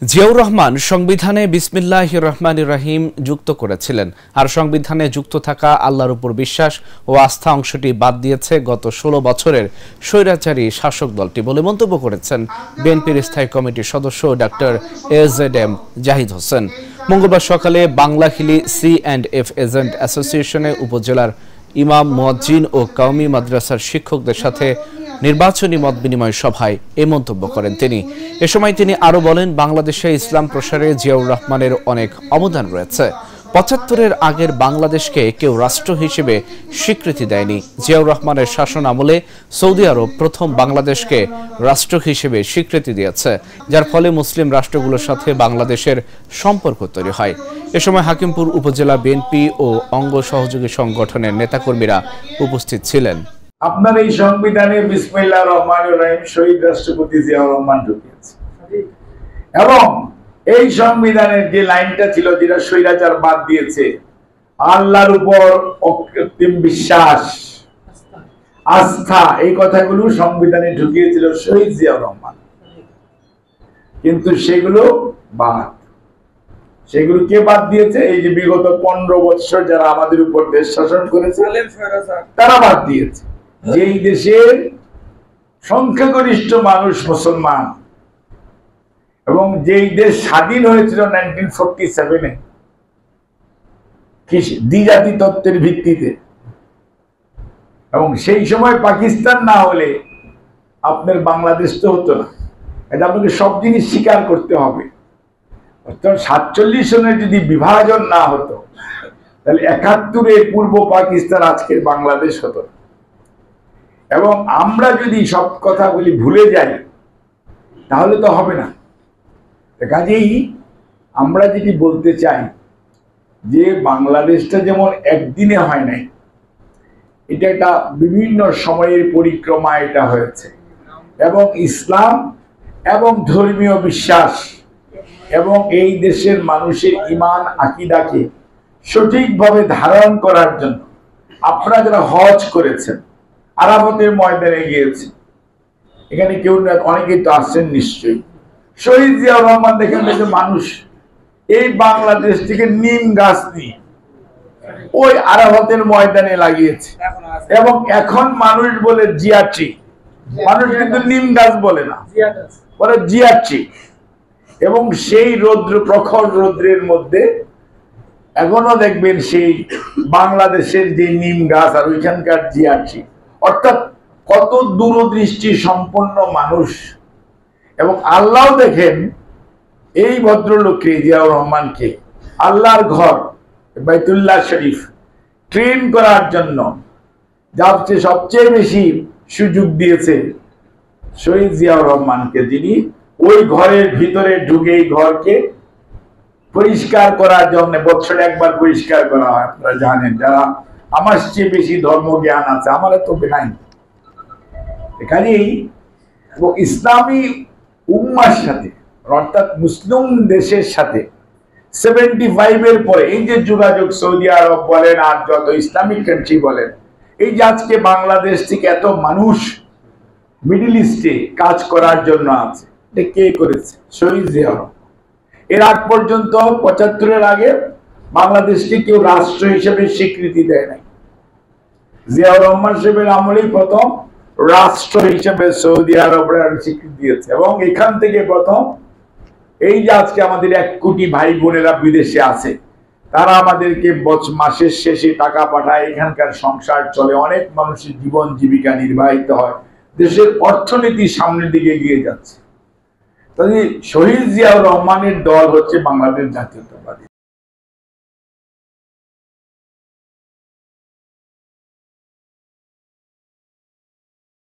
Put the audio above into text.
জিয়াউর রহমান সংবিধানে বিসমিল্লাহির রহমানির রহিম যুক্ত করেছিলেন, আর সংবিধানে যুক্ত থাকা আল্লাহর উপর বিশ্বাস ও আস্থা অংশটি বাদ দিয়েছে গত ১৬ বছরের স্বৈরাচারী শাসক দলটি বলে মন্তব্য করেছেন বিএনপির স্থায়ী কমিটির সদস্য ডাক্তার এজেডএম জাহিদ হোসেন। মঙ্গলবার সকালে বাংলাহিলি C&F এজেন্ট অ্যাসোসিয়েশনে উপজেলার ইমাম, মুয়াজ্জিন ও কওমি মাদ্রাসার শিক্ষকদের সাথে নির্বাচনী মত বিনিময় সভায় এ মন্তব্য করেন তিনি। এ সময় তিনি আরো বলেন, বাংলাদেশে ইসলাম প্রসারে জিয়াউর রহমানের অনেক অবদান রয়েছে। ৭৫-এর আগের বাংলাদেশকে কেউ রাষ্ট্র হিসেবে স্বীকৃতি দেয়নি। জিয়াউর রহমানের শাসন আমলে সৌদি আরব প্রথম বাংলাদেশকে রাষ্ট্র হিসেবে স্বীকৃতি দিয়েছে, যার ফলে মুসলিম রাষ্ট্রগুলোর সাথে বাংলাদেশের সম্পর্ক তৈরি হয়। এ সময় হাকিমপুর উপজেলা বিএনপি ও অঙ্গ সহযোগী সংগঠনের নেতাকর্মীরা উপস্থিত ছিলেন। আপনার এই সংবিধানে বিসমিল্লাহির রহমানির রহিম শহীদ রাষ্ট্রপতি জিয়াউর রহমান ঢুকিয়েছে, এবং এই সংবিধানের যে লাইনটা ছিল যেটা স্বৈরাচার বাদ দিয়েছে, আল্লাহর উপর অকৃত্রিম বিশ্বাস, আস্থা, এই কথাগুলো সংবিধানে ঢুকিয়েছিল শহীদ জিয়াউর রহমান। কিন্তু সেগুলো বাদ, সেগুলো কে বাদ দিয়েছে? এই যে বিগত 15 বছর যারা আমাদের উপর দেশ শাসন করেছে তারা বাদ দিয়েছে। যেই দেশের সংখ্যাগরিষ্ঠ মানুষ মুসলমান এবং যেই দেশ স্বাধীন হয়েছিল 1947-এ দ্বিজাতি তত্ত্বের ভিত্তিতে, এবং সেই সময় পাকিস্তান না হলে আপনার বাংলাদেশ তো হতো না। এটা আপনাকে সব জিনিস স্বীকার করতে হবে। 47 সনের যদি বিভাজন না হতো তাহলে 71-এ পূর্ব পাকিস্তান আজকের বাংলাদেশ হতো। এবং আমরা যদি সব কথাগুলি ভুলে যাই তাহলে তো হবে না। কাজেই আমরা যেটি বলতে চাই যে বাংলাদেশটা যেমন একদিনে হয় নাই, এটা একটা বিভিন্ন সময়ের পরিক্রমা এটা হয়েছে, এবং ইসলাম এবং ধর্মীয় বিশ্বাস এবং এই দেশের মানুষের ঈমান আকীদাকে সঠিকভাবে ধারণ করার জন্য আপনারা যারা হজ করেছেন, আরাফাতের ময়দানে গিয়েছে, এখানে কেউ না অনেকেই তো আসছেন নিশ্চয়ই। শহীদ জিয়াউর রহমান দেখেন যে মানুষ এই বাংলাদেশ থেকে নিম গাছ নিয়ে ওই আরাফাতের ময়দানে লাগিয়েছে, এবং এখন মানুষ বলে জিয়া ট্রি, মানুষ কিন্তু নিম গাছ বলে না, বলে জিয়া ট্রি। এবং সেই রৌদ্র, প্রখর রৌদ্রের মধ্যে এখনো দেখবেন সেই বাংলাদেশের যে নিম গাছ আর ওইখানকার জিয়া ট্রি, অর্থাৎ কত দূরদৃষ্টি সম্পন্ন মানুষ। এবং আল্লাহ দেখেন এই ভদ্রলোককে, জিয়াউর রহমানকে আল্লাহর ঘর বাইতুল্লাহ শরীফ ট্রেন করার জন্য যাচ্ছে সবচেয়ে বেশি সুযোগ দিয়েছে শহীদ জিয়াউর রহমানকে, যিনি ওই ঘরের ভিতরে ঢুকে এই ঘরকে পরিষ্কার করার জন্য বছরে একবার পরিষ্কার করা হয়। আপনারা জানেন, যারা আমার চেয়ে বেশি ধর্মজ্ঞান আছে, আমার তো নাই। এখানেই ইসলামী উম্মার সাথে, অর্থাৎ মুসলিম দেশের সাথে 75-এর পরে এই যে যোগাযোগ, সৌদি আরব বলেন আর যত ইসলামিক কান্ট্রি বলেন, এই যে আজকে বাংলাদেশ থেকে এত মানুষ মিডল ইস্টে কাজ করার জন্য আছে, এটা কে করেছে? শহীদ জিয়াউর রহমান। এর আগ পর্যন্ত 75-এর আগে বাংলাদেশকে কেউ রাষ্ট্র হিসেবে স্বীকৃতি দেয় নাই। জিয়াউর রহমান সাহেবের আমলেই প্রথম রাষ্ট্র হিসেবে সৌদি আরবরা স্বীকৃতি দিয়েছে, এবং এখান থেকে প্রথম এই যে আজকে আমাদের 1 কোটি ভাই বোনেরা বিদেশে আছে, তারা আমাদেরকে মাসের শেষে টাকা পাঠায়, এখানকার সংসার চলে, অনেক মানুষের জীবন জীবিকা নির্বাহিত হয়, দেশের অর্থনীতি সামনের দিকে এগিয়ে যাচ্ছে। তাই শহীদ জিয়াউর রহমানের দল হচ্ছে বাংলাদেশ জাতীয়তা।